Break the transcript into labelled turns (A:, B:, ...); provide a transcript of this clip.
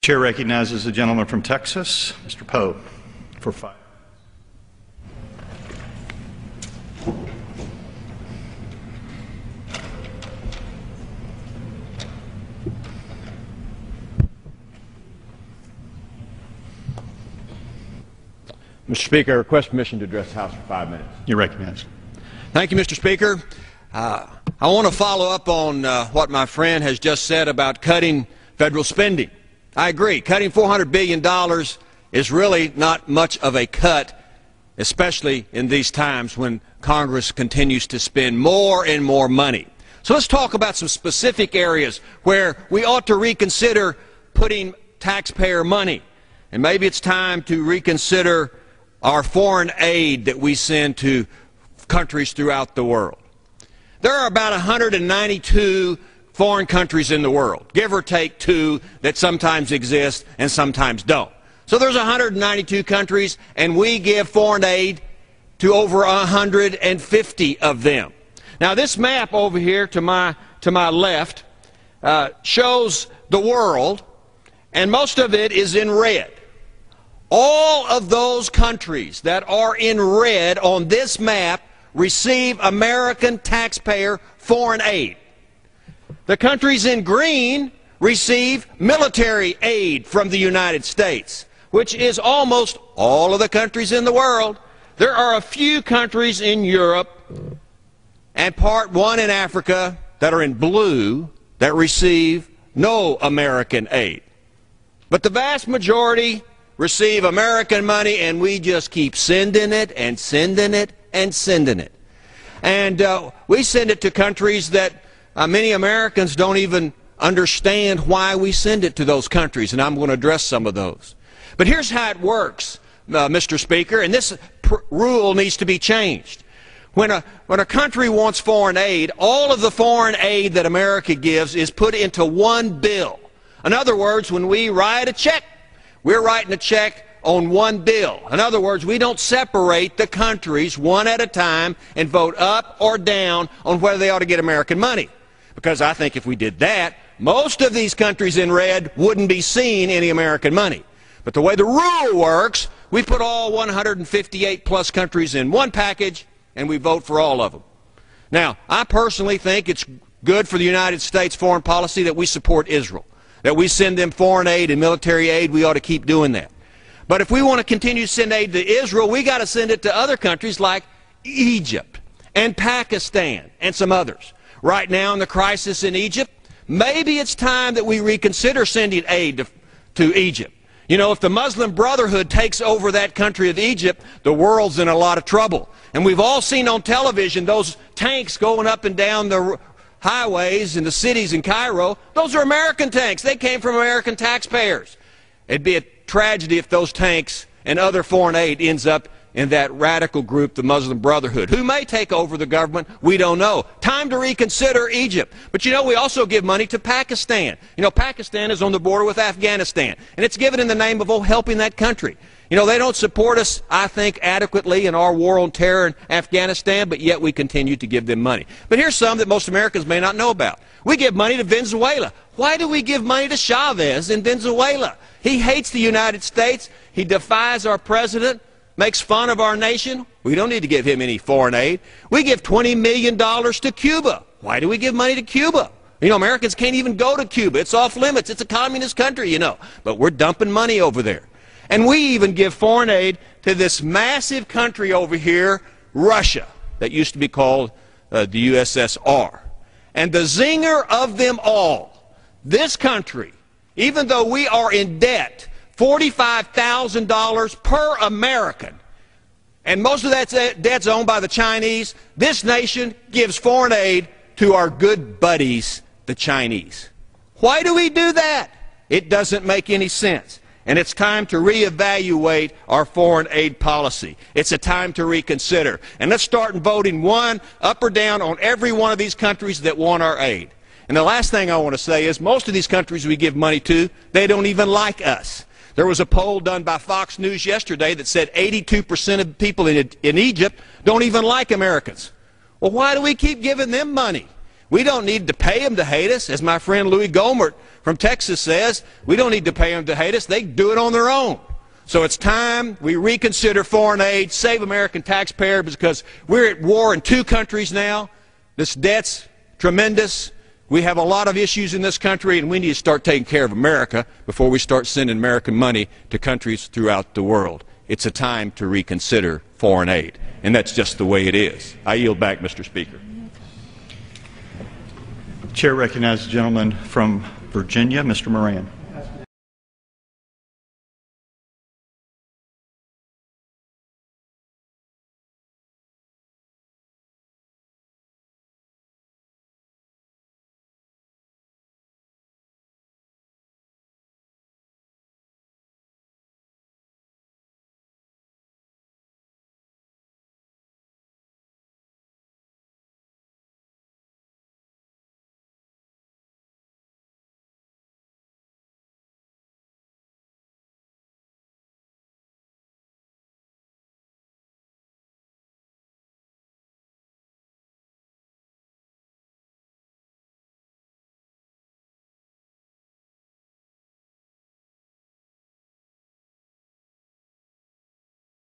A: Chair recognizes the gentleman from Texas, Mr. Poe, for 5.
B: Mr. Speaker, I request permission to address the House for 5 minutes.
A: You're recognized.
C: Thank you, Mr. Speaker. I want to follow up on what my friend has just said about cutting federal spending. I agree. Cutting $400 billion is really not much of a cut, especially in these times when Congress continues to spend more and more money. So let's talk about some specific areas where we ought to reconsider putting taxpayer money. And maybe it's time to reconsider our foreign aid that we send to countries throughout the world. There are about 192 foreign countries in the world, give or take 2 that sometimes exist and sometimes don't. So there's 192 countries, and we give foreign aid to over 150 of them. Now this map over here to my left shows the world, and most of it is in red. All of those countries that are in red on this map receive American taxpayer foreign aid. The countries in green receive military aid from the United States, which is almost all of the countries in the world. There are a few countries in Europe and part 1 in Africa that are in blue that receive no American aid. But the vast majority receive American money, and we just keep sending it and sending it and sending it. And we send it to countries that many Americans don't even understand why we send it to those countries, and I'm going to address some of those. But here's how it works, Mr. Speaker, and this rule needs to be changed. When a country wants foreign aid, all of the foreign aid that America gives is put into one bill. In other words, when we write a check, we're writing a check on one bill. In other words, we don't separate the countries one at a time and vote up or down on whether they ought to get American money. Because I think if we did that, most of these countries in red wouldn't be seeing any American money. But the way the rule works, we put all 158 plus countries in one package and we vote for all of them. Now, I personally think it's good for the United States foreign policy that we support Israel, that we send them foreign aid and military aid. We ought to keep doing that. But if we want to continue to send aid to Israel, we got to send it to other countries like Egypt and Pakistan and some others. Right now in the crisis in Egypt, maybe it's time that we reconsider sending aid to Egypt. You know, if the Muslim Brotherhood takes over that country of Egypt, the world's in a lot of trouble. And we've all seen on television those tanks going up and down the highways in the cities in Cairo. Those are American tanks. They came from American taxpayers. It'd be a tragedy if those tanks and other foreign aid ends up in that radical group, the Muslim Brotherhood, who may take over the government. We don't know. Time to reconsider Egypt. But you know, we also give money to Pakistan. You know, Pakistan is on the border with Afghanistan, and it's given in the name of helping that country. You know, they don't support us, I think, adequately in our war on terror in Afghanistan, but yet we continue to give them money. But here's some that most Americans may not know about. We give money to Venezuela. Why do we give money to Chavez in Venezuela? He hates the United States. He defies our president, makes fun of our nation. We don't need to give him any foreign aid. We give $20 million to Cuba. Why do we give money to Cuba? You know, Americans can't even go to Cuba. It's off limits. It's a communist country, you know. But we're dumping money over there. And we even give foreign aid to this massive country over here, Russia, that used to be called the USSR. And the zinger of them all, this country, even though we are in debt, $45,000 per American, and most of that debt's owned by the Chinese, this nation gives foreign aid to our good buddies, the Chinese. Why do we do that? It doesn't make any sense. And it's time to reevaluate our foreign aid policy. It's a time to reconsider. And let's start voting one up or down on every one of these countries that want our aid. And the last thing I want to say is most of these countries we give money to, they don't even like us. There was a poll done by Fox News yesterday that said 82% of people in Egypt don't even like Americans. Well, why do we keep giving them money? We don't need to pay them to hate us. As my friend Louis Gohmert from Texas says, we don't need to pay them to hate us. They do it on their own. So it's time we reconsider foreign aid, save American taxpayers, because we're at war in 2 countries now. This debt's tremendous. We have a lot of issues in this country, and we need to start taking care of America before we start sending American money to countries throughout the world. It's a time to reconsider foreign aid, and that's just the way it is. I yield back, Mr. Speaker.
A: Chair recognizes the gentleman from Virginia, Mr. Moran.